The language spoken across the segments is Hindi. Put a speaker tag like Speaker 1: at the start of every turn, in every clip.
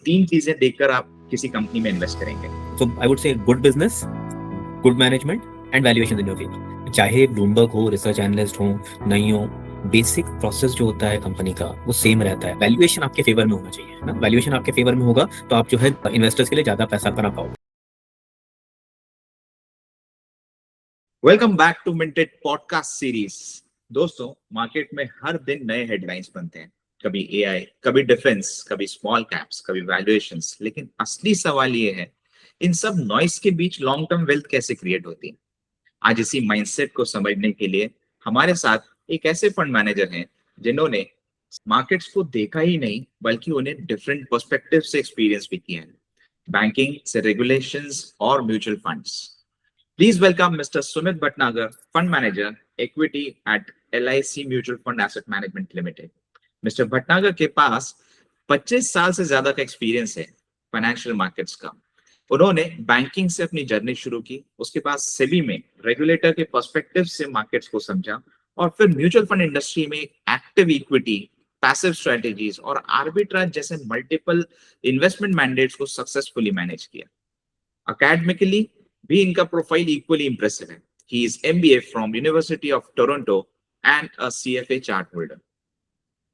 Speaker 1: तीन चीजें देखकर आप किसी कंपनी में इन्वेस्ट करेंगे?
Speaker 2: So I would say good business, good management and valuation in your favor. चाहे ब्लूमबर्ग हो, रिसर्च एनालिस्ट हो, नहीं हो, बेसिक प्रोसेस जो होता है कंपनी का वो सेम रहता है। वैल्यूएशन आपके फेवर में होना चाहिए ना। वैल्यूएशन आपके फेवर में होगा तो आप जो है इन्वेस्टर्स के लिए ज्यादा पैसा बना पाओगे।
Speaker 1: Welcome back to Minted podcast series. दोस्तों, मार्केट में हर दिन नए हेडलाइंस बनते हैं, कभी एआई, कभी डिफेंस, कभी स्मॉल कैप्स, कभी वैल्यूएशंस। लेकिन असली सवाल ये है, इन सब नॉइस के बीच लॉन्ग टर्म वेल्थ कैसे क्रिएट होती है? आज इसी माइंडसेट को समझने के लिए हमारे साथ एक ऐसे फंड मैनेजर हैं जिन्होंने मार्केट्स को देखा ही नहीं बल्कि उन्हें डिफरेंट पर्सपेक्टिव से एक्सपीरियंस भी किया है, बैंकिंग से रेगुलेशंस और mutual funds. Please welcome Mr. Sumit Bhatnagar, Fund Manager, Equity at LIC Mutual Fund Asset Management Limited. Mr. Bhatnagar के पास 25 साल से ज्यादा का एक्सपीरियंस है फाइनेंशियल मार्केट्स का। उन्होंने बैंकिंग से अपनी जर्नी शुरू की, उसके बाद सेबी में रेगुलेटर के पर्सपेक्टिव से मार्केट्स को समझा और फिर म्यूचुअल फंड इंडस्ट्री में एक्टिव इक्विटी, पैसिव स्ट्रेटेजीज और आर्बिट्राज जैसे मल्टीपल इन्वेस्टमेंट मैंडेट्स को सक्सेसफुली मैनेज किया। अकेडमिकली भी इनका प्रोफाइल इक्वली इंप्रेसिव है। He is MBA from University of Toronto and a CFA chart holder.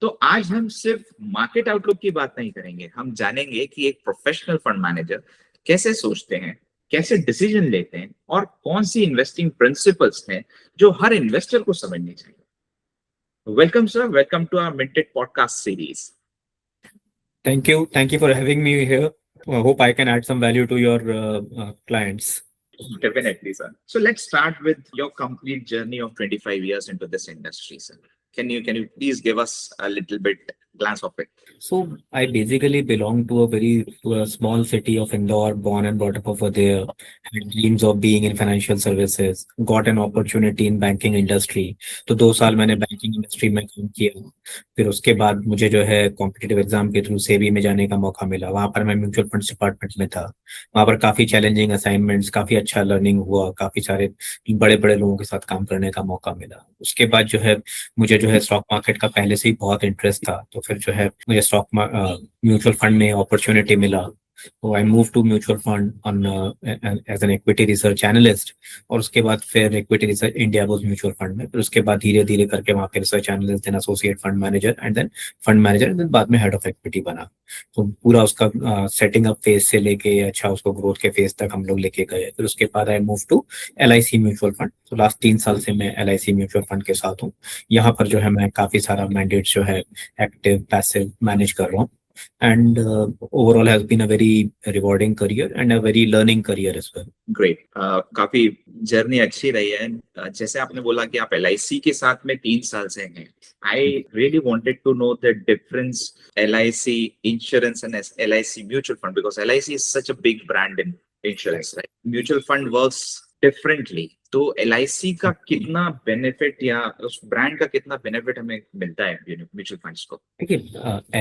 Speaker 1: तो आज हम सिर्फ मार्केट आउटलुक की बात नहीं करेंगे, हम जानेंगे कि एक प्रोफेशनल फंड मैनेजर कैसे सोचते हैं, कैसे डिसीजन लेते हैं और कौन सी इन्वेस्टिंग प्रिंसिपल्स हैं जो हर इन्वेस्टर को समझनी चाहिए। Welcome sir, welcome to our Minted podcast series.
Speaker 2: Thank you for having me here. I hope I can add some value to your clients.
Speaker 1: Definitely, sir. So let's start with your complete journey of 25 years into this industry, sir. Can you please give us a little bit glance of it?
Speaker 2: So I basically belong to a small city of Indore, born and brought up over there. Had dreams of being in financial services. Got an opportunity in banking industry. तो 2 साल मैंने बैंकिंग इंडस्ट्री में काम किया। फिर उसके बाद मुझे जो है कॉम्पिटिटिव एग्जाम के थ्रू सेबी में जाने का मौका मिला। वहां पर मैं म्यूचुअल फंड्स डिपार्टमेंट में था। वहां पर काफी चैलेंजिंग असाइनमेंट्स, काफी अच्छा लर्निंग हुआ, काफी सारे बड़े बड़े लोगों के साथ काम करने का मौका मिला। उसके बाद जो है मुझे जो है स्टॉक मार्केट का पहले से ही बहुत इंटरेस्ट था, तो फिर जो है मुझे म्यूचुअल फंड में अपॉर्चुनिटी मिला। तो I move to mutual fund on as an equity research analyst, और उसके बाद फिर equity research India was mutual fund में। फिर उसके बाद धीरे धीरे करके वहाँ पे research analyst, then associate fund manager and then fund manager and then बाद में हेड ऑफ इक्विटी बना। तो पूरा उसका सेटिंग अप फेज से लेके अच्छा उसको ग्रोथ के फेज तक हम लोग लेके गए। फिर उसके बाद I move to LIC mutual fund. तो लास्ट 3 साल से मैं LIC म्यूचुअल फंड के साथ हूँ। यहाँ पर जो है मैं काफी सारा मैंडेट जो है एक्टिव पैसिव मैनेज कर रहा हूँ। And overall has been a very rewarding career and a very learning career as well.
Speaker 1: Great. काफी जर्नी अच्छी रही है। जैसे आपने बोला कि आप LIC के साथ में 3 साल से हैं, I really wanted to know the difference LIC insurance and LIC mutual fund, because LIC is such a big brand in insurance, right? Mutual fund works differently. तो LIC का कितना बेनिफिट या उस ब्रांड का कितना बेनिफिट हमें मिलता है म्यूचुअल फंड्स को?
Speaker 2: देखिए,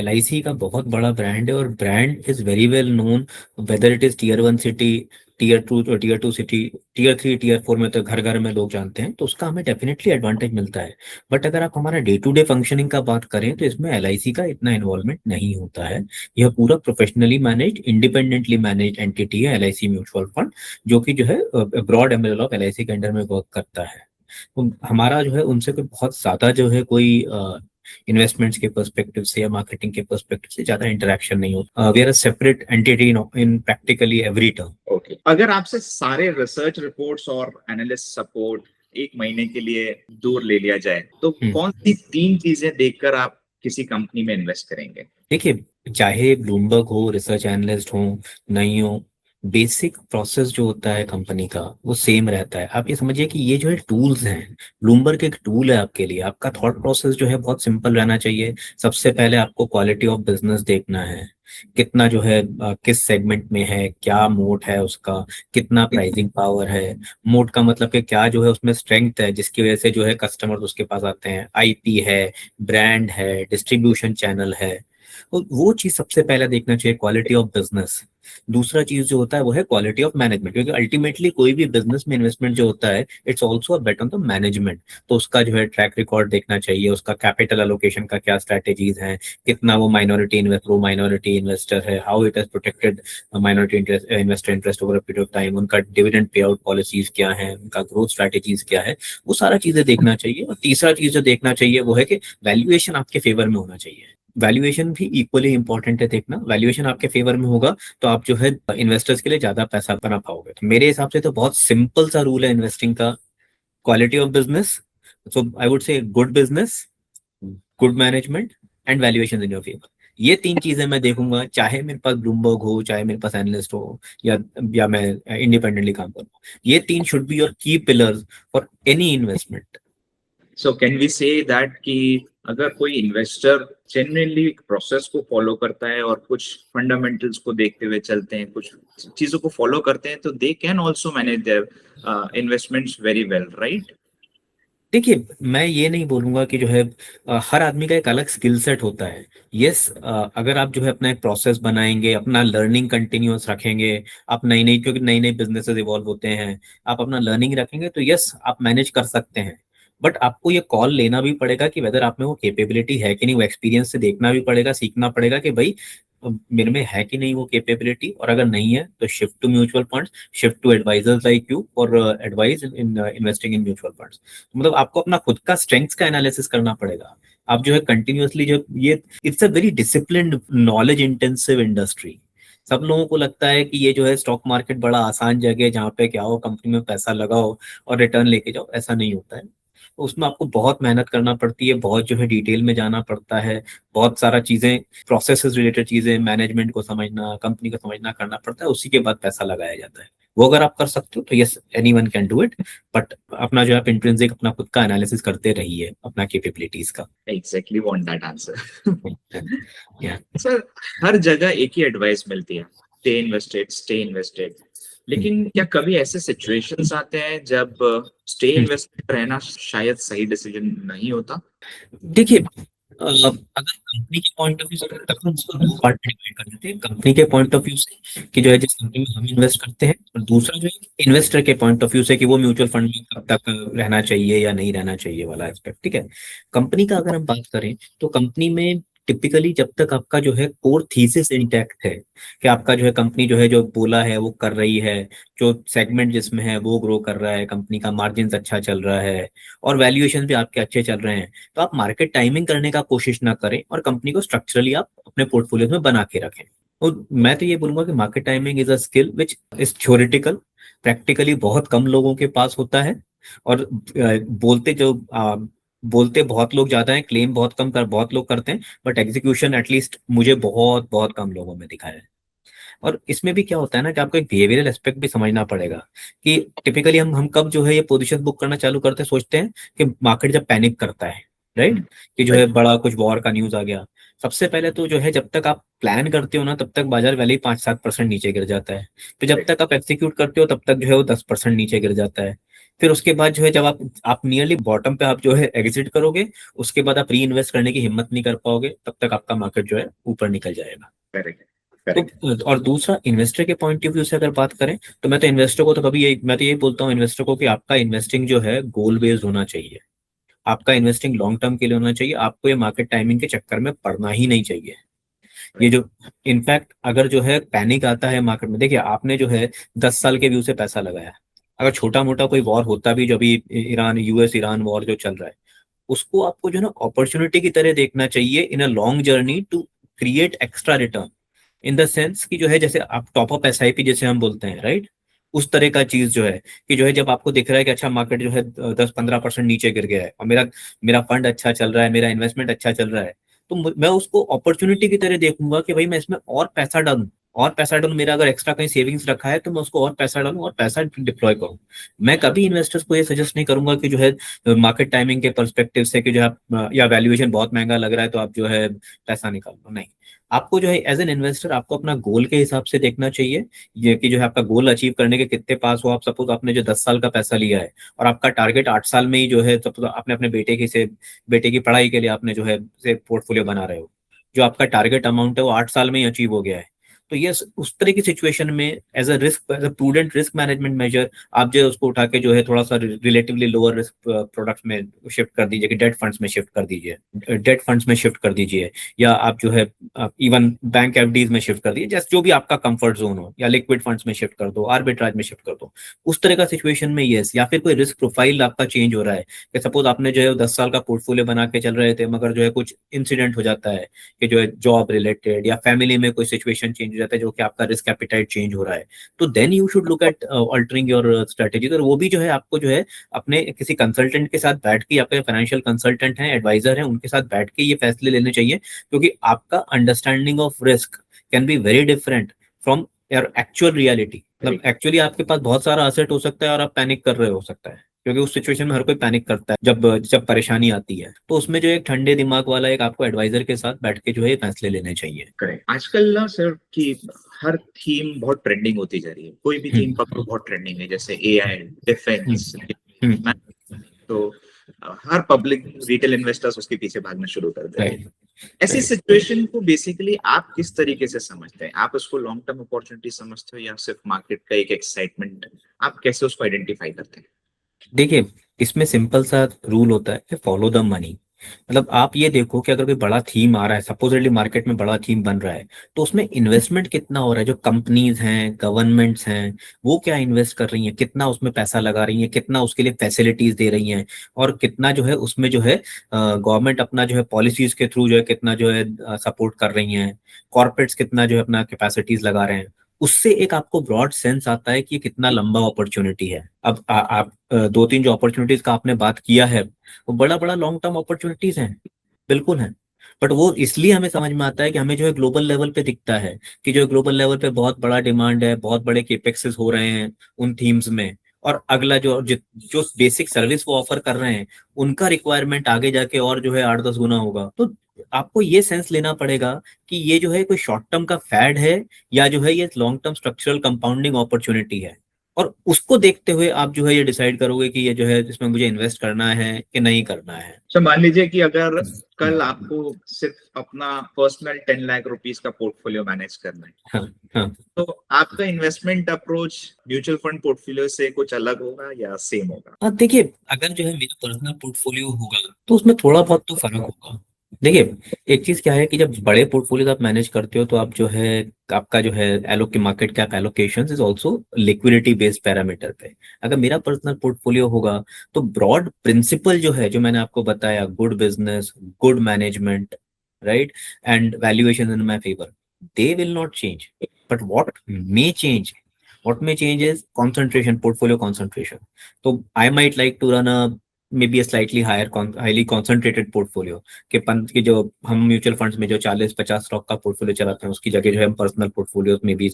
Speaker 2: LIC का बहुत बड़ा ब्रांड है और brand is very well known, whether it is tier 1 city, tier 2 city, tier 3, tier 4 में तो घर घर में लोग जानते हैं, तो उसका हमें डेफिनेटली एडवांटेज मिलता है। बट अगर आप हमारा डे टू डे फंक्शनिंग का बात करें तो इसमें LIC का इतना इन्वॉल्वमेंट नहीं होता है। यह पूरा professionally managed, independently managed entity है LIC म्यूचुअल फंड, जो कि जो है ब्रॉड एम्ब्रेला ऑफ LIC के अंडर में वर्क करता है। तो हमारा जो है उनसे कोई बहुत ज्यादा जो है कोई इन्वेस्टमेंट्स के पर्सपेक्टिव से या मार्केटिंग के पर्सपेक्टिव से ज्यादा इंटरेक्शन नहीं होता। We are a separate entity in practically every term.
Speaker 1: Okay, अगर आपसे सारे रिसर्च रिपोर्ट्स और एनालिस्ट सपोर्ट एक महीने के लिए दूर ले लिया जाए तो कौन सी 3 चीजें देखकर आप किसी कंपनी में इन्वेस्ट करेंगे?
Speaker 2: देखिए, चाहे ब्लूमबर्ग हो, रिसर्च एनालिस्ट हो, नहीं हो, बेसिक प्रोसेस जो होता है कंपनी का वो सेम रहता है। आप ये समझिए कि ये जो है टूल्स हैं, ब्लूमबर्ग एक टूल है आपके लिए। आपका थॉट प्रोसेस जो है बहुत सिंपल रहना चाहिए। सबसे पहले आपको क्वालिटी ऑफ बिजनेस देखना है, कितना जो है किस सेगमेंट में है, क्या मोट है उसका, कितना प्राइसिंग पावर है। मोट का मतलब कि क्या जो है उसमें स्ट्रेंथ है जिसकी वजह से जो है कस्टमर्स उसके पास आते हैं, IP है, ब्रांड है, डिस्ट्रीब्यूशन चैनल है। तो वो चीज सबसे पहले देखना चाहिए, क्वालिटी ऑफ बिजनेस। दूसरा चीज जो होता है वो है क्वालिटी ऑफ मैनेजमेंट, क्योंकि अल्टीमेटली कोई भी बिजनेस में इन्वेस्टमेंट जो होता है it's also a bet on the management. तो उसका जो है ट्रैक रिकॉर्ड देखना चाहिए, उसका कैपिटल एलोकेशन का क्या स्ट्रैटेजीज हैं, कितना वो माइनॉरिटी इन्वेस्टर है, how it has protected minority investor interest over a period of time, उनका डिविडेंड पे आउट पॉलिसीज क्या है, उनका ग्रोथ स्ट्रैटेजीज क्या है, वो सारा चीजें देखना चाहिए। और तीसरा चीज जो देखना चाहिए वो है कि वैल्यूएशन आपके फेवर में होना चाहिए। वैल्यूएशन भी इक्वली इंपॉर्टेंट है देखना। वैल्यूएशन आपके फेवर में होगा तो आप जो है इन्वेस्टर्स के लिए ज्यादा पैसा बना पाओगे। तो मेरे हिसाब से तो बहुत सिंपल सा रूल है इन्वेस्टिंग का, quality of business, so I would से good business, good management and valuation in your favour. ये तीन चीजें मैं देखूंगा, चाहे मेरे पास ब्लूमबर्ग हो, चाहे मेरे पास एनालिस्ट हो, या मैं इंडिपेंडेंटली काम करूँ। ये तीन should be your key pillars for any investment.
Speaker 1: So can we say that कि अगर कोई इन्वेस्टर जेन्युइनली प्रोसेस को फॉलो करता है और कुछ फंडामेंटल्स को देखते हुए चलते हैं, कुछ चीजों को फॉलो करते हैं, तो they can also manage there investments very well, right?
Speaker 2: देखिए, मैं ये नहीं बोलूंगा कि जो है हर आदमी का एक अलग स्किल सेट होता है। यस, अगर आप जो है अपना एक प्रोसेस बनाएंगे, अपना लर्निंग कंटिन्यूअस रखेंगे, आप नई नई, क्योंकि नई नई बिजनेसेस इवॉल्व होते हैं, आप अपना लर्निंग रखेंगे तो यस आप मैनेज कर सकते हैं। बट आपको ये कॉल लेना भी पड़ेगा कि वेदर आप में वो कैपेबिलिटी है कि नहीं, वो एक्सपीरियंस से देखना भी पड़ेगा, सीखना पड़ेगा कि भाई मेरे में है कि नहीं वो कैपेबिलिटी। और अगर नहीं है तो shift to mutual funds, shift to advisers like you for advice in investing in mutual funds. मतलब आपको अपना खुद का स्ट्रेंथ्स का एनालिसिस करना पड़ेगा। आप जो है कंटिन्यूअसली जो ये, it's a very disciplined knowledge intensive industry. सब लोगों को लगता है कि ये जो है स्टॉक मार्केट बड़ा आसान जगह है जहाँ पे क्या हो, कंपनी में पैसा लगाओ और रिटर्न लेके जाओ। ऐसा नहीं होता है। तो उसमें आपको बहुत मेहनत करना पड़ती है, बहुत जो है डिटेल में जाना पड़ता है, बहुत सारा चीजें, प्रोसेसेस रिलेटेड चीजें, मैनेजमेंट को समझना, कंपनी को समझना करना पड़ता है, उसी के बाद पैसा लगाया जाता है। वो अगर आप कर सकते हो तो yes, anyone can do it. But अपना जो है इंट्रिंसिक अपना खुद का एनालिसिस करते रहिए अपना कैपेबिलिटीज का।
Speaker 1: Exactly want that answer.
Speaker 2: या
Speaker 1: सर, हर जगह एक ही एडवाइस मिलती है, स्टे इन्वेस्टेड, स्टे इन्वेस्टेड। लेकिन क्या कभी ऐसे सिचुएशंस आते हैं जब स्टे इन्वेस्टेड रहना शायद सही डिसीजन नहीं होता?
Speaker 2: देखिए, अगर कंपनी के पॉइंट ऑफ व्यू से, तब तो उसको दो पार्ट में डिवाइड कर देते हैं। कंपनी के पॉइंट ऑफ व्यू से कि जो है जिस कंपनी में हम इन्वेस्ट करते हैं, और दूसरा जो है इन्वेस्टर के पॉइंट ऑफ व्यू से कि वो म्यूचुअल फंड में कब तक रहना चाहिए या नहीं रहना चाहिए वाला एस्पेक्ट। ठीक है, कंपनी का अगर हम बात करें तो कंपनी में टिपिकली जब तक आपका जो है कोर थीसिस इंटैक्ट है, कि आपका जो है कंपनी जो है जो बोला है वो कर रही है, जो सेगमेंट जिसमें है वो ग्रो कर रहा है, कंपनी का मार्जिन अच्छा चल रहा है और वैल्यूएशन भी आपके अच्छे चल रहे हैं, तो आप मार्केट टाइमिंग करने का कोशिश ना करें और कंपनी को स्ट्रक्चरली आप अपने पोर्टफोलियो में बना के रखें। तो मैं तो ये बोलूंगा कि market timing is a skill which is theoretical, practically बहुत कम लोगों के पास होता है। और बोलते बहुत लोग ज्यादा हैं, क्लेम बहुत लोग करते हैं, बट एग्जीक्यूशन एटलीस्ट मुझे बहुत बहुत कम लोगों में दिखा है। और इसमें भी क्या होता है ना कि आपको एक बिहेवियरल एस्पेक्ट भी समझना पड़ेगा कि टिपिकली हम कब जो है ये पोजीशन बुक करना चालू करते हैं, सोचते हैं कि मार्केट जब पैनिक करता है, राइट, कि जो है
Speaker 1: राइट।
Speaker 2: बड़ा कुछ वॉर का न्यूज आ गया। सबसे पहले तो जो है जब तक आप प्लान करते हो ना तब तक बाजार वैल्यू 5-7% नीचे गिर जाता है। फिर जब तक आप एग्जीक्यूट करते हो तब तक जो है वो 10% नीचे गिर जाता है। फिर उसके बाद जो है जब आप नियरली बॉटम पे आप जो है एग्जिट करोगे, उसके बाद आप री इन्वेस्ट करने की हिम्मत नहीं कर पाओगे, तब तक आपका मार्केट जो है ऊपर निकल जाएगा।
Speaker 1: करेक्ट,
Speaker 2: तो
Speaker 1: करेक्ट।
Speaker 2: और दूसरा इन्वेस्टर के पॉइंट ऑफ व्यू से अगर बात करें तो मैं तो इन्वेस्टर को तो कभी यही मैं तो यही बोलता हूँ इन्वेस्टर को कि आपका इन्वेस्टिंग जो है गोल बेस्ड होना चाहिए। आपका इन्वेस्टिंग लॉन्ग टर्म के लिए होना चाहिए। आपको ये मार्केट टाइमिंग के चक्कर में पड़ना ही नहीं चाहिए। ये
Speaker 1: राइट।
Speaker 2: जो इनफैक्ट अगर जो है पैनिक आता है मार्केट में, देखिए आपने जो है 10 साल के व्यू से पैसा लगाया, अगर छोटा मोटा कोई वॉर होता भी, जो अभी ईरान यूएस ईरान वॉर जो चल रहा है, उसको आपको जो है ना अपॉर्चुनिटी की तरह देखना चाहिए in a long journey to create extra return. In the sense कि जो है जैसे आप टॉप अप एसआईपी जैसे हम बोलते हैं, राइट, उस तरह का चीज जो है कि जो है जब आपको दिख रहा है कि अच्छा मार्केट जो है 10-15% नीचे गिर गया है और मेरा मेरा फंड अच्छा चल रहा है, मेरा इन्वेस्टमेंट अच्छा चल रहा है, तो मैं उसको अपॉर्चुनिटी की तरह देखूंगा कि भाई मैं इसमें और पैसा डालूं, और पैसा डालूं। मेरा अगर एक्स्ट्रा कहीं सेविंग्स रखा है तो मैं उसको और पैसा डालूं और पैसा डिप्लॉय करूं। मैं कभी इन्वेस्टर्स को ये सजेस्ट नहीं करूंगा कि जो है मार्केट टाइमिंग के पर्सपेक्टिव से कि जो है या वैल्यूएशन बहुत महंगा लग रहा है तो आप जो है पैसा निकाल लो। नहीं, आपको जो है एज एन इन्वेस्टर आपको अपना गोल के हिसाब से देखना चाहिए। ये कि जो है आपका गोल अचीव करने के कितने पास हो आप। सपोज आपने जो 10 साल का पैसा लिया है और आपका टारगेट 8 साल में ही जो है, सपोज आपने अपने बेटे की पढ़ाई के लिए आपने जो है से पोर्टफोलियो बना रहे हो, जो आपका टारगेट अमाउंट है वो 8 साल में ही अचीव हो गया है, तो ये उस तरह की सिचुएशन में as a risk, as a prudent risk management measure, आप जो है उसको उठा के जो है थोड़ा सा रिलेटिवली लोअर रिस्क प्रोडक्ट्स में शिफ्ट कर दीजिए, कि डेट फंड्स में शिफ्ट कर दीजिए, डेट फंड्स में शिफ्ट कर दीजिए, या आप जो है इवन बैंक एफडीज में शिफ्ट कर दीजिए, जैसे जो भी आपका कंफर्ट जोन हो, या लिक्विड फंड्स में शिफ्ट कर दो, आर्बिट्राज में शिफ्ट कर दो। उस तरह का सिचुएशन में यस, या फिर कोई रिस्क प्रोफाइल आपका चेंज हो रहा है, कि सपोज आपने जो है 10 साल का पोर्टफोलियो बना के चल रहे थे, मगर जो है कुछ इंसिडेंट हो जाता है कि जो है जॉब रिलेटेड या फैमिली में कोई सिचुएशन चेंज हो जाता है, जो कि आपका रिस्क एपिटाइट चेंज हो रहा है, तो then you should look at altering your strategy. और वो भी जो है आपको जो है अपने किसी कंसल्टेंट के साथ बैठ के, आपके फाइनेंशियल कंसल्टेंट हैं, एडवाइजर हैं, उनके साथ बैठ के ये फैसले लेने चाहिए, क्योंकि आपका understanding of risk can be very different from your actual reality. मतलब एक्चुअली आपके पास बहुत सारा असेट हो सकता है और आप पैनिक कर रहे हो सकता है, क्योंकि उस सिचुएशन में हर कोई पैनिक करता है जब जब परेशानी आती है। तो उसमें जो एक ठंडे दिमाग वाला एक आपको एडवाइजर के साथ बैठ के जो है फैसले लेने चाहिए।
Speaker 1: करेक्ट। आजकल ना सर कि हर थीम बहुत ट्रेंडिंग होती जा रही है, कोई भी थीम पकड़ो बहुत ट्रेंडिंग है, जैसे एआई, डिफेंस। तो हर पब्लिक रिटेल इन्वेस्टर्स उसके पीछे भागना शुरू कर देते हैं। ऐसी सिचुएशन को बेसिकली आप किस तरीके से समझते हैं? आप उसको लॉन्ग टर्म अपॉर्चुनिटी समझते हो या सिर्फ मार्केट का एक एक्साइटमेंट? आप कैसे उसको आइडेंटिफाई करते हैं?
Speaker 2: देखिए, इसमें सिंपल सा रूल होता है कि फॉलो द मनी। मतलब आप ये देखो कि अगर कोई बड़ा थीम आ रहा है, सपोजिटली मार्केट में बड़ा थीम बन रहा है, तो उसमें इन्वेस्टमेंट कितना हो रहा है, जो कंपनीज हैं, गवर्नमेंट्स हैं, वो क्या इन्वेस्ट कर रही हैं, कितना उसमें पैसा लगा रही हैं, कितना उसके लिए फैसिलिटीज दे रही हैं, और कितना जो है उसमें जो है गवर्नमेंट अपना जो है पॉलिसीज के थ्रू जो है कितना जो है सपोर्ट कर रही हैं, कॉर्पोरेट्स कितना जो है अपना कैपेसिटीज लगा रहे हैं। उससे एक आपको ब्रॉड सेंस आता है कि कितना लंबा अपॉर्चुनिटी है। अब आप दो तीन जो अपॉर्चुनिटीज का आपने बात किया है, वो बड़ा बड़ा लॉन्ग टर्म अपॉर्चुनिटीज हैं, बिल्कुल हैं। बट वो इसलिए हमें समझ में आता है कि हमें जो है ग्लोबल लेवल पे दिखता है कि जो ग्लोबल लेवल पे बहुत बड़ा डिमांड है, बहुत बड़े केपेक्सेस हो रहे हैं उन थीम्स में, और अगला जो बेसिक सर्विस वो ऑफर कर रहे हैं, उनका रिक्वायरमेंट आगे जाके और जो है 8-10 गुना होगा। तो आपको ये सेंस लेना पड़ेगा कि ये जो है कोई शॉर्ट टर्म का फैड है, या जो है ये long term structural compounding opportunity है। और उसको देखते हुए आप जो है ये डिसाइड करोगे कि ये जो है इसमें मुझे इन्वेस्ट करना है कि नहीं करना है।
Speaker 1: तो मान लीजिए कि अगर कल आपको सिर्फ अपना पर्सनल 10 लाख रुपीस का पोर्टफोलियो मैनेज करना है,
Speaker 2: हाँ, हाँ।
Speaker 1: तो आपका investment approach mutual fund portfolio से कुछ अलग होगा या सेम होगा?
Speaker 2: हाँ, देखिए, अगर जो है मेरा पर्सनल पोर्टफोलियो होगा तो उसमें थोड़ा बहुत तो फर्क होगा। देखिए, एक चीज क्या है कि जब बड़े पोर्टफोलियो आप मैनेज करते हो, तो आप जो है आपका जो है एलोके market cap allocation is also liquidity based parameter पे। अगर मेरा पर्सनल पोर्टफोलियो होगा, तो ब्रॉड प्रिंसिपल जो है, जो मैंने आपको बताया, good business, good management, right, and valuation in my favour, they will not change. But what may change is concentration, portfolio concentration. So I might like to run maybe a slightly highly concentrated portfolio, कि पंत की जो हम म्यूचुअल फंड्स में जो 40-50 स्टॉक का पोर्टफोलियो चलाते हैं, उसकी जगह जो है हम पर्सनल पोर्टफोलियो में भी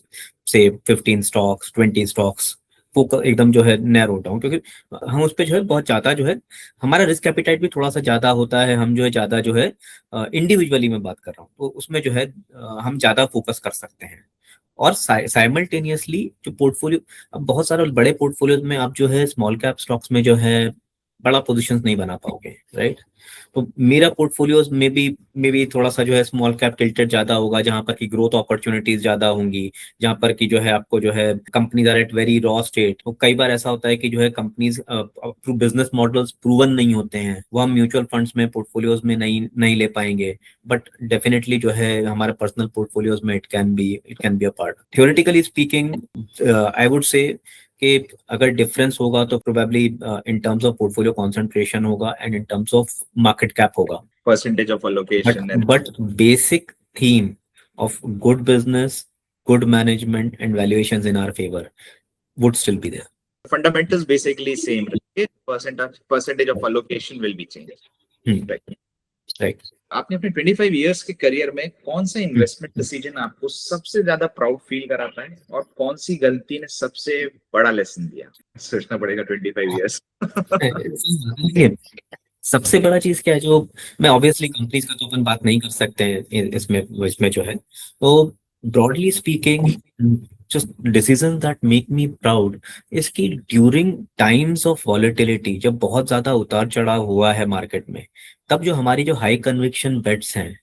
Speaker 2: से 15 स्टॉक्स, 20 स्टॉक्स वो एकदम जो है नैरो डाउन, क्योंकि हम उस पर जो है बहुत ज्यादा जो है हमारा रिस्क एपिटाइट भी थोड़ा सा ज्यादा होता है। हम जो है ज्यादा जो है इंडिविजुअली मैं बात कर रहा हूँ, तो उसमें जो है हम ज्यादा फोकस कर सकते हैं। और साइमल्टेनियसली जो पोर्टफोलियो, अब बहुत सारे बड़े पोर्टफोलियो में आप जो है स्मॉल कैप स्टॉक्स में जो है बड़ा पोजीशंस नहीं बना पाओगे, राइट। तो मेरा पोर्टफोलियोज में भी थोड़ा सा जो है स्मॉल कैप टिल्टेड ज्यादा होगा, जहां पर की ग्रोथ अपॉर्चुनिटीज ज्यादा होंगी, जहां पर की जो है आपको जो है companies are at very raw state. तो कई बार ऐसा होता है कि जो है कंपनीज बिजनेस मॉडल्स प्रूवन नहीं होते हैं, वो हम म्यूचुअल फंड्स में पोर्टफोलियोज में नहीं ले पाएंगे। बट डेफिनेटली जो है हमारे पर्सनल पोर्टफोलियोज में it can be a part. Theoretically speaking, I would say कि अगर डिफरेंस होगा तो probably in terms of portfolio concentration होगा and in terms of market cap होगा।
Speaker 1: Percentage of allocation and
Speaker 2: but basic theme of good business, good management and valuations in our favour would still be there.
Speaker 1: fundamentals basically same, right? Percentage of allocation will be changed, right?
Speaker 2: Right.
Speaker 1: आपने अपने 25 इयर्स के करियर में कौन सा इन्वेस्टमेंट डिसीजन आपको सबसे ज्यादा प्राउड फील कराता है, और कौन सी गलती ने सबसे बड़ा लेसन दिया? सोचना पड़ेगा 25 इयर्स।
Speaker 2: सबसे बड़ा चीज क्या है, जो मैं ऑब्वियसली कंपनीज का तो अपन बात नहीं कर सकते हैं इसमें इसमें जो है, तो broadly speaking just decision that make me proud is कि ड्यूरिंग टाइम्स ऑफ वॉलेटिलिटी, जब बहुत ज्यादा उतार चढ़ाव हुआ है मार्केट में, तब जो हमारी जो हाई कन्विक्शन बेट्स हैं,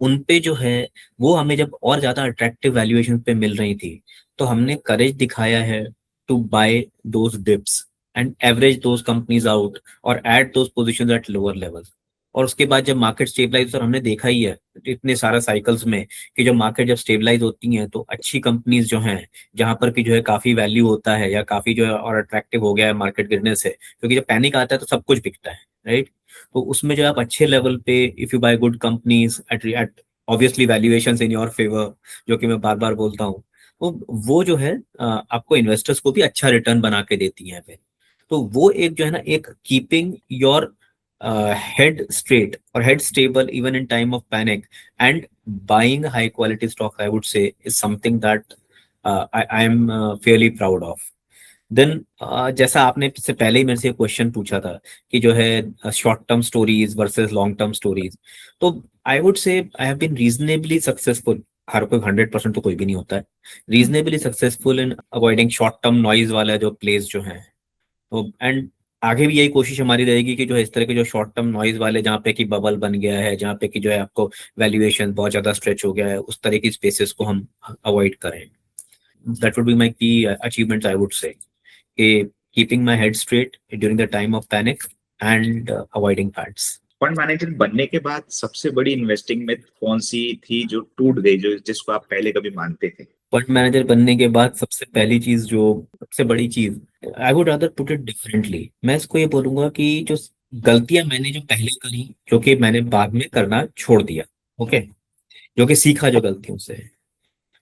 Speaker 2: उन पे जो है वो हमें जब और ज्यादा अट्रैक्टिव वैल्यूएशन पे मिल रही थी, तो हमने करेज दिखाया है to buy those dips and average those companies out और add those positions at lower levels. और उसके बाद जब मार्केट स्टेबलाइज, और हमने देखा ही है इतने सारे साइकिल्स में कि जब मार्केट जब स्टेबलाइज होती हैं तो अच्छी कंपनीज जो हैं, जहां पर कि जो है काफी वैल्यू होता है या काफी जो है और अट्रैक्टिव हो गया है मार्केट गिरने से, क्योंकि जब पैनिक आता है तो सब कुछ बिकता है, राइट। तो उसमें जो आप अच्छे लेवल पे if you buy good companies at obviously valuations in your favour, जो कि मैं बार बार बोलता हूँ, तो वो जो है आपको इन्वेस्टर्स को भी अच्छा रिटर्न बना के देती है फिर। तो वो एक जो है ना, एक keeping your head straight or head stable even in time of panic and buying high quality stocks, I would say, is something that I am fairly proud of. Then जैसा आपने इससे पहले ही मेरे से क्वेश्चन पूछा था कि जो है short term stories versus long term stories, तो I would say I have been reasonably successful. हर कोई 100% तो कोई भी नहीं होता है, reasonably successful in avoiding short term noise वाला जो प्लेस जो है। तो एंड आगे भी यही कोशिश हमारी रहेगी कि जो है इस तरह के जो शॉर्ट टर्म नॉइज वाले, जहाँ पे कि बबल बन गया है, जहाँ पे कि जो है आपको वैल्यूएशन बहुत ज्यादा स्ट्रेच हो गया है, उस तरह की स्पेसेस को हम अवॉइड करें। दैट वुड बी माई की अचीवमेंट्स, आई वुड से, keeping my head straight during the time of panic and avoiding facts.
Speaker 1: Fund manager बनने के बाद सबसे बड़ी इन्वेस्टिंग में कौन सी थी जो टूट गई, जो जिसको आप पहले कभी मानते थे?
Speaker 2: फंड मैनेजर बनने के बाद सबसे पहली चीज, जो सबसे बड़ी चीज, I would rather put it differently, मैं इसको ये बोलूंगा कि जो गलतियां मैंने जो पहले करी, जो कि मैंने बाद में करना छोड़ दिया, ओके, जो कि सीखा जो गलतियों से।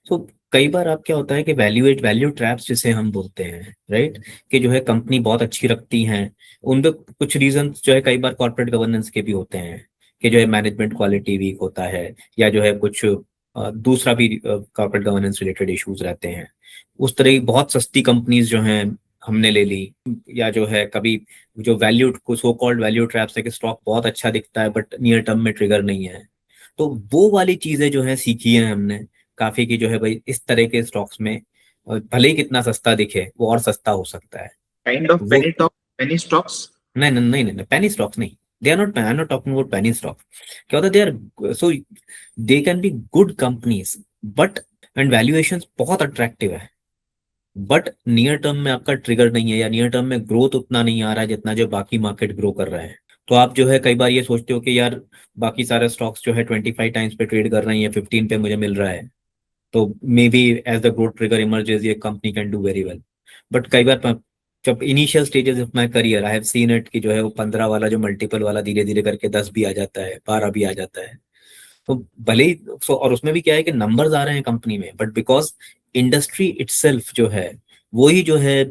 Speaker 2: तो कई बार आप क्या होता है कि वैल्यू ट्रैप्स जिसे हम बोलते हैं, राइट, कि जो है कंपनी बहुत अच्छी रखती हैं, उन पे कुछ रीजन जो है कई बार कॉर्पोरेट गवर्नेंस के भी होते हैं, कि जो है मैनेजमेंट क्वालिटी वीक होता है, या जो है कुछ दूसरा भी कॉर्पोरेट गवर्नेंस रिलेटेड इश्यूज रहते हैं। उस तरह की बहुत सस्ती कंपनीज जो हैं हमने ले ली, या जो है कभी जो वैल्यू को सो कॉल्ड वैल्यू ट्रैप्स है कि स्टॉक बहुत अच्छा दिखता है बट नियर टर्म में ट्रिगर नहीं है। तो वो वाली चीजें जो है सीखी है हमने काफी, की जो है भाई इस तरह के स्टॉक्स में भले ही कितना सस्ता दिखे, वो और सस्ता हो सकता है।
Speaker 1: काइंड ऑफ
Speaker 2: वो
Speaker 1: पेनी स्टॉक्स?
Speaker 2: नहीं नहीं नहीं नहीं, पेनी स्टॉक्स नहीं, they are not, I am not talking about penny stocks. क्या होता है, they are so, they can be good companies but and valuations बहुत अट्रैक्टिव है, बट नियर टर्म में आपका ट्रिगर नहीं है, या नियर टर्म में ग्रोथ उतना नहीं आ रहा है जितना जो बाकी मार्केट ग्रो कर रहा है। तो आप जो है कई बार ये सोचते हो कि यार बाकी सारे स्टॉक्स जो है 25 टाइम्स पे ट्रेड कर रही है, 15 पे मुझे मिल रहा है, तो maybe as the growth trigger emerges ये company can do very well. But कई बार जब initial stages of my career I have seen it कि जो है वो 15 वाला जो मल्टीपल वाला धीरे धीरे करके 10 भी आ जाता है, 12 भी आ जाता है। तो भले ही और उसमें भी क्या है कि नंबर्स आ रहे हैं कंपनी में, बट बिकॉज इंडस्ट्री इटसेल्फ जो है वो ही जो है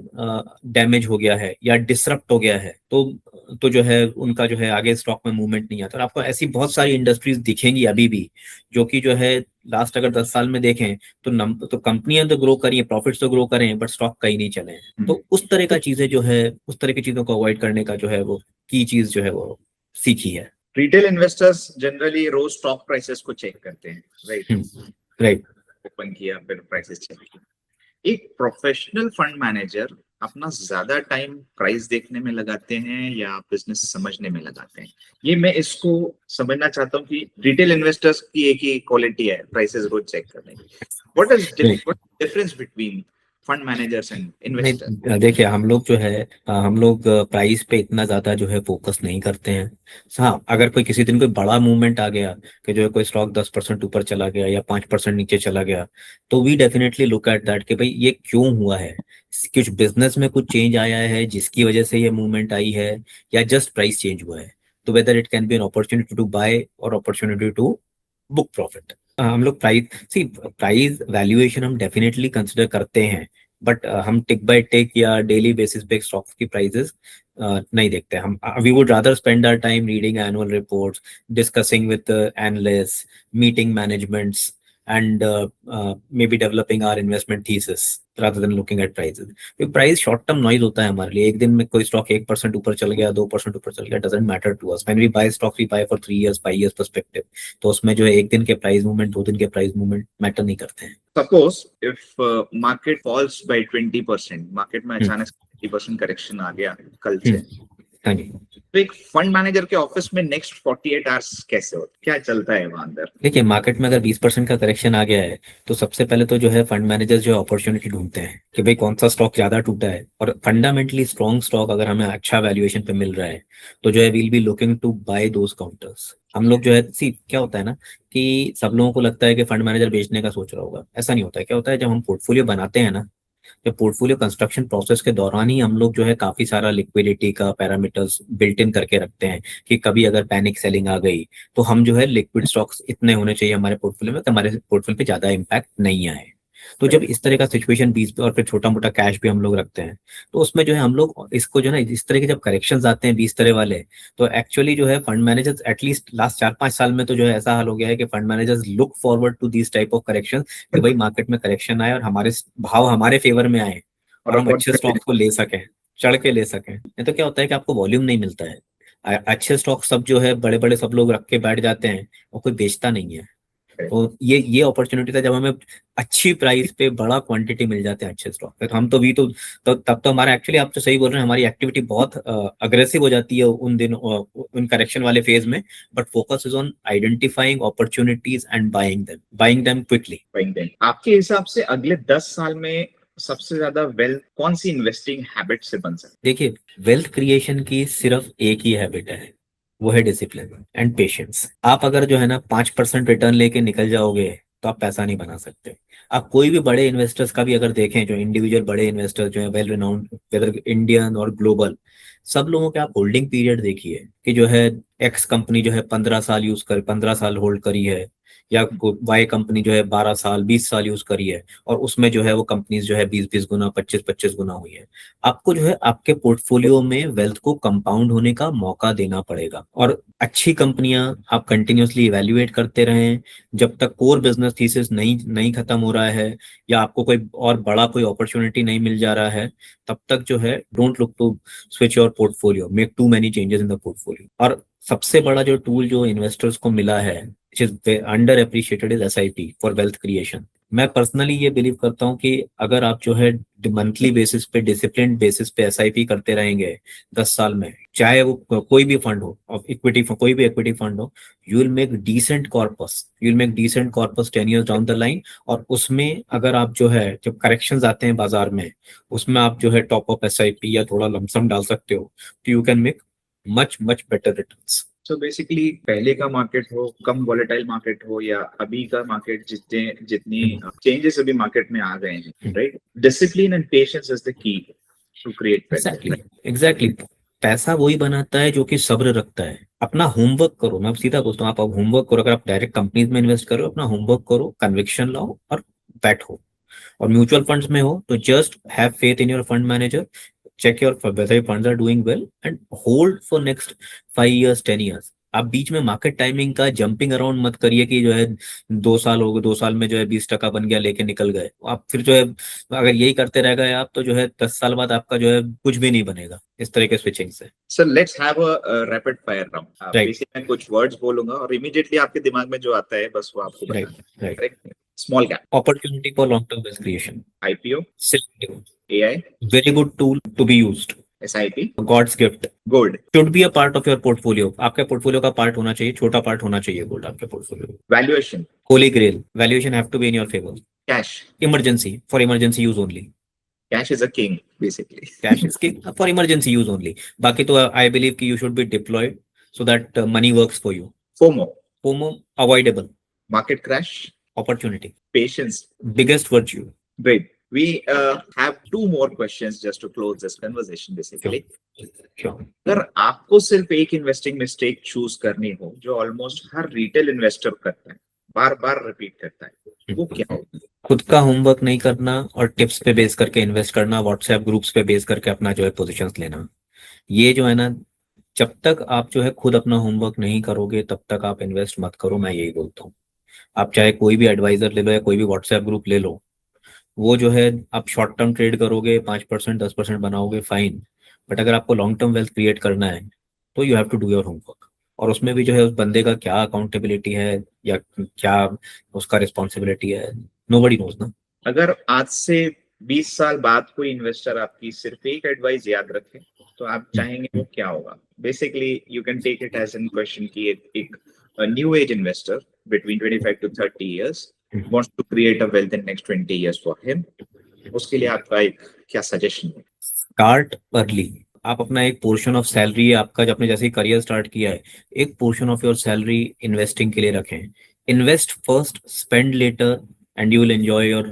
Speaker 2: डैमेज हो गया है या डिसरप्ट हो गया है, तो जो है उनका जो है आगे स्टॉक में मूवमेंट नहीं आता। और आपको ऐसी बहुत सारी इंडस्ट्रीज दिखेंगी अभी भी, जो कि जो है लास्ट अगर 10 साल में देखें तो कंपनियां तो ग्रो करी हैं, प्रॉफिट्स तो ग्रो करें, बट स्टॉक कहीं नहीं चले हैं। तो उस तरह का चीजें जो है, उस तरह की चीजों को अवॉइड करने का जो है वो की चीज जो है वो सीखी है।
Speaker 1: रिटेल इन्वेस्टर्स जनरली रोज स्टॉक प्राइसेस को चेक करते हैं, राइट?
Speaker 2: राइट।
Speaker 1: ओपन किया फिर प्राइसेस चेक किया। एक प्रोफेशनल फंड मैनेजर अपना ज्यादा टाइम प्राइस देखने में लगाते हैं या बिजनेस समझने में लगाते हैं? ये मैं इसको समझना चाहता हूँ कि रिटेल इन्वेस्टर्स की एक ही क्वालिटी है प्राइसेस रोज चेक करने की। What is difference between fund managers and investors?
Speaker 2: नहीं, देखिए हम लोग जो है हम लोग प्राइस पे इतना ज्यादा जो है फोकस नहीं करते हैं। हाँ, अगर कोई किसी दिन कोई बड़ा मूवमेंट आ गया कि जो है कोई स्टॉक 10% ऊपर चला गया या 5% नीचे चला गया, तो we definitely look at that कि भाई ये क्यों हुआ है, कुछ बिजनेस में कुछ चेंज आया है जिसकी वजह से ये मूवमेंट आई है, या जस्ट प्राइस चेंज हुआ है। तो whether it can be an opportunity to buy और अपॉर्चुनिटी टू बुक प्रॉफिट। हम लोग प्राइस वैल्यूएशन हम डेफिनेटली कंसिडर करते हैं, बट हम टिक बाय टिक या डेली बेसिस पे स्टॉक्स की प्राइसेस नहीं देखते। हम we would rather spend our time reading annual reports, discussing with analyst, meeting managements and maybe developing our investment thesis rather than looking at prices। Price short term noise होता है हमारे लिए, एक दिन में कोई स्टॉक 1% ऊपर चल गया, 2% ऊपर चल गया, doesn't matter to us. When we buy stock we buy for 3 years 5 years perspective. तो उसमें जो है एक दिन के प्राइस मूवमेंट, 2 दिन के प्राइस मूवमेंट मैटर नहीं करते हैं।
Speaker 1: Suppose if market falls by 20%, market में अचानक 20% करेक्शन आ गया कल से,
Speaker 2: हाँ जी।
Speaker 1: तो एक फंड मैनेजर के ऑफिस में नेक्स्ट 48 आवर्स कैसे होता, क्या चलता है वहां अंदर?
Speaker 2: देखिए, मार्केट में अगर 20% का करेक्शन आ गया है तो सबसे पहले तो जो है फंड मैनेजर्स जो अपॉर्चुनिटी ढूंढते हैं कि भाई कौन सा स्टॉक ज्यादा टूटा है, और फंडामेंटली स्ट्रॉन्ग स्टॉक अगर हमें अच्छा वैल्यूएशन पे मिल रहा है तो जो है will be looking to buy those counters. हम लोग जो है, सी क्या होता है ना कि सब लोगों को लगता है कि फंड मैनेजर बेचने का सोच रहा होगा, ऐसा नहीं होता है। क्या होता है, जब हम पोर्टफोलियो बनाते हैं ना, जब पोर्टफोलियो कंस्ट्रक्शन प्रोसेस के दौरान ही हम लोग जो है काफी सारा लिक्विडिटी का पैरामीटर्स बिल्ट इन करके रखते हैं कि कभी अगर पैनिक सेलिंग आ गई तो हम जो है लिक्विड स्टॉक्स इतने होने चाहिए हमारे पोर्टफोलियो में कि हमारे पोर्टफोलियो पे ज्यादा इम्पैक्ट नहीं आए। तो जब इस तरह का सिचुएशन 20 पे और फिर छोटा मोटा कैश भी हम लोग रखते हैं तो उसमें जो है हम लोग इसको जो है ना, इस तरह के जब करेक्शंस आते हैं 20 तरह वाले, तो एक्चुअली जो है फंड मैनेजर्स एटलीस्ट लास्ट 4-5 साल में तो जो है ऐसा हाल हो गया है कि fund managers look forward to this type of correction कि भाई मार्केट में करेक्शन आए और हमारे भाव हमारे फेवर में आए और
Speaker 1: और
Speaker 2: हम अच्छे स्टॉक्स को ले सकें, चढ़ के ले सकें। नहीं तो क्या होता है कि आपको वॉल्यूम नहीं मिलता है। अच्छे स्टॉक सब जो है बड़े बड़े सब लोग रख के बैठ जाते हैं और कोई बेचता नहीं है। तो ये अपॉर्चुनिटी था जब हमें अच्छी प्राइस पे बड़ा क्वांटिटी मिल जाते हैं अच्छे स्टॉक पे, तो हम तो भी तो तब तो हमारा एक्चुअली, आप तो सही बोल रहे हैं, हमारी एक्टिविटी बहुत अग्रेसिव हो जाती है उन दिन उन करेक्शन वाले फेज में। But focus is on identifying opportunities and buying them quickly.
Speaker 1: आपके हिसाब से अगले 10 साल में सबसे ज्यादा वेल्थ कौन सी इन्वेस्टिंग हैबिट से बन सकती
Speaker 2: देखिए, वेल्थ क्रिएशन की सिर्फ एक ही हैबिट है, वो है डिसिप्लिन एंड पेशेंस। आप अगर जो है ना 5% रिटर्न लेके निकल जाओगे तो आप पैसा नहीं बना सकते। आप कोई भी बड़े इन्वेस्टर्स का भी अगर देखें, जो इंडिविजुअल बड़े इन्वेस्टर्स जो है वेल रिनाउंड, वेदर इंडियन और ग्लोबल, सब लोगों के आप होल्डिंग पीरियड देखिए कि जो है एक्स कंपनी जो है 15 साल 15 साल होल्ड करी है, या वाई कंपनी जो है 12 साल 20 साल यूज करी है, और उसमें जो है वो कंपनीज जो है 20-20 गुना 25-25 गुना हुई है। आपको जो है आपके पोर्टफोलियो में वेल्थ को कंपाउंड होने का मौका देना पड़ेगा, और अच्छी कंपनियां आप कंटिन्यूअसली इवेल्युएट करते रहें जब तक कोर बिजनेस थीसिस नहीं नहीं खत्म हो रहा है, या आपको कोई और बड़ा कोई अपॉर्चुनिटी नहीं मिल जा रहा है, तब तक जो है don't look to switch your portfolio, make too many changes in the portfolio. और सबसे बड़ा जो टूल जो इन्वेस्टर्स को मिला है which is under appreciated is SIP for wealth creation. मैं पर्सनली ये बिलीव करता हूँ कि अगर आप जो है मंथली बेसिस पे डिसिप्लिन बेसिस पे एसआईपी करते रहेंगे 10 साल में, चाहे वो कोई भी फंड हो, ऑफ इक्विटी, कोई भी इक्विटी फंड हो, you will make decent corpus 10 years down the line. और उसमें अगर आप जो है जब करेक्शंस आते हैं बाजार में, उसमें आप जो है टॉप अप एसआईपी या थोड़ा लमसम डाल सकते हो, तो you can make much much better returns.
Speaker 1: So basically पहले का मार्केट हो, कम वॉलेटाइल मार्केट हो, या अभी का मार्केट, जितने जितनी चेंजेस अभी मार्केट में आ गए हैं, right, discipline and patience is the key to create
Speaker 2: exactly exactly. पैसा वही बनाता है जो कि सब्र रखता है। अपना होमवर्क करो, मैं अब सीधा पूछता हूँ, आप अब होमवर्क करो। अगर आप डायरेक्ट कंपनीज में इन्वेस्ट करो, अपना होमवर्क करो, कन्विक्शन लाओ और बैठो। और म्यूचुअल फंड्स में हो तो just have faith in your fund manager, check your whether your funds are doing well and hold for next 5 years 10 years। आप बीच में मार्केट टाइमिंग का जंपिंग अराउंड मत करिए कि जो है 2 साल हो गए, 2 साल में जो है 20% बन गया लेके निकल गए। आप फिर जो है अगर यही करते रह गए आप, तो जो है 10 साल बाद आपका जो है कुछ भी नहीं बनेगा इस तरह के स्विचिंग से।
Speaker 1: Sir let's have a rapid fire round.
Speaker 2: Right
Speaker 1: basically मैं कुछ वर्ड्स बोलूंगा और इमीडिएटली आपके दिमाग में जो आता है बस वो आपको
Speaker 2: राइट
Speaker 1: बताना है,
Speaker 2: right.
Speaker 1: Correct? Small cap,
Speaker 2: opportunity for long term wealth creation.
Speaker 1: IPO,
Speaker 2: selective.
Speaker 1: AI,
Speaker 2: very good tool to be used.
Speaker 1: SIP,
Speaker 2: God's gift.
Speaker 1: Gold,
Speaker 2: should be a part of your portfolio, आपके पोर्टफोलियो का पार्ट होना चाहिए, छोटा पार्ट होना चाहिए गोल्ड आपके portfolio.
Speaker 1: Valuation,
Speaker 2: holy grail, valuation have to be in your favour.
Speaker 1: Cash,
Speaker 2: emergency, for emergency use only.
Speaker 1: Cash is a king basically.
Speaker 2: Cash is king for emergency use only. बाकी तो आई बिलीव कि you should be diploid so that money works for you.
Speaker 1: FOMO,
Speaker 2: FOMO, avoidable.
Speaker 1: Market crash,
Speaker 2: opportunity,
Speaker 1: patience.
Speaker 2: Biggest virtue.
Speaker 1: Great. We have two more questions just to close this conversation basically.
Speaker 2: Sure.
Speaker 1: अगर आपको सिर्फ एक इन्वेस्टिंग मिस्टेक चूज करनी हो जो ऑलमोस्ट हर रिटेल इन्वेस्टर करता है, बार बार रिपीट करता है, वो क्या होगा?
Speaker 2: खुद का होमवर्क नहीं करना और टिप्स पे बेस करके इन्वेस्ट करना, व्हाट्सएप ग्रुप्स पे बेस करके अपना जो है पोजीशंस लेना। ये जो है ना, जब तक आप जो है खुद अपना होमवर्क नहीं करोगे तब तक आप इन्वेस्ट मत करो, मैं यही बोलता हूँ। आप चाहे कोई भी एडवाइजर ले लो या कोई भी व्हाट्सएप ग्रुप ले लो, वो जो है आप शॉर्ट टर्म ट्रेड करोगे, 5% 10% बनाओगे, फाइन। बट अगर आपको लॉन्ग टर्म वेल्थ क्रिएट करना है तो you have to do your homework. और उसमें भी जो है उस बंदे का क्या अकाउंटेबिलिटी है या क्या उसका रिस्पॉन्सिबिलिटी है, नोबडी नोज ना।
Speaker 1: अगर आज से 20 साल बाद कोई इन्वेस्टर आपकी सिर्फ एक एडवाइस याद रखे तो आप चाहेंगे वो क्या होगा? Basically you can take it as an question कि एक new age investor between 25 to 30 years wants to create a wealth in next 20 years for him. उसके लिए आपका एक क्या सजेशन है?
Speaker 2: Start early. आप अपना एक पोर्शन ऑफ सैलरी आपका, जब आपने जैसे करियर स्टार्ट किया है, एक portion of your salary investing के लिए रखें। Invest first, spend later, and you will enjoy your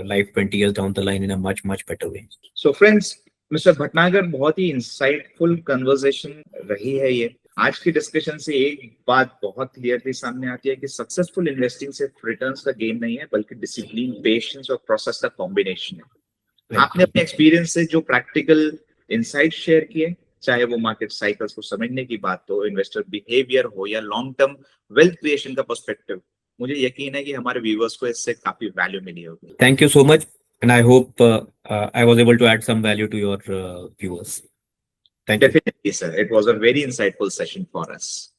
Speaker 2: life 20 years down the line in a much much better way.
Speaker 1: So friends, mister Bhatnagar, बहुत ही इंसाइटफुल कन्वर्सेशन रही है ये। आज की डिस्कशन से एक बात बहुत क्लियरली सामने आती है कि सक्सेसफुल इन्वेस्टिंग सिर्फ रिटर्न्स का गेम नहीं है, बल्कि डिसिप्लिन, पेशेंस और प्रोसेस का कॉम्बिनेशन है। आपने अपने एक्सपीरियंस से जो प्रैक्टिकल इनसाइट शेयर किए, चाहे वो मार्केट साइकिल्स को समझने की बात हो, इन्वेस्टर बिहेवियर हो, या लॉन्ग टर्म वेल्थ क्रिएशन का पर्सपेक्टिव, मुझे यकीन है कि हमारे व्यूअर्स को इससे काफी वैल्यू मिली होगी।
Speaker 2: Thank you so much, and I hope I was able to add some value to your viewers. Thank you.
Speaker 1: Definitely, sir. It was a very insightful session for us.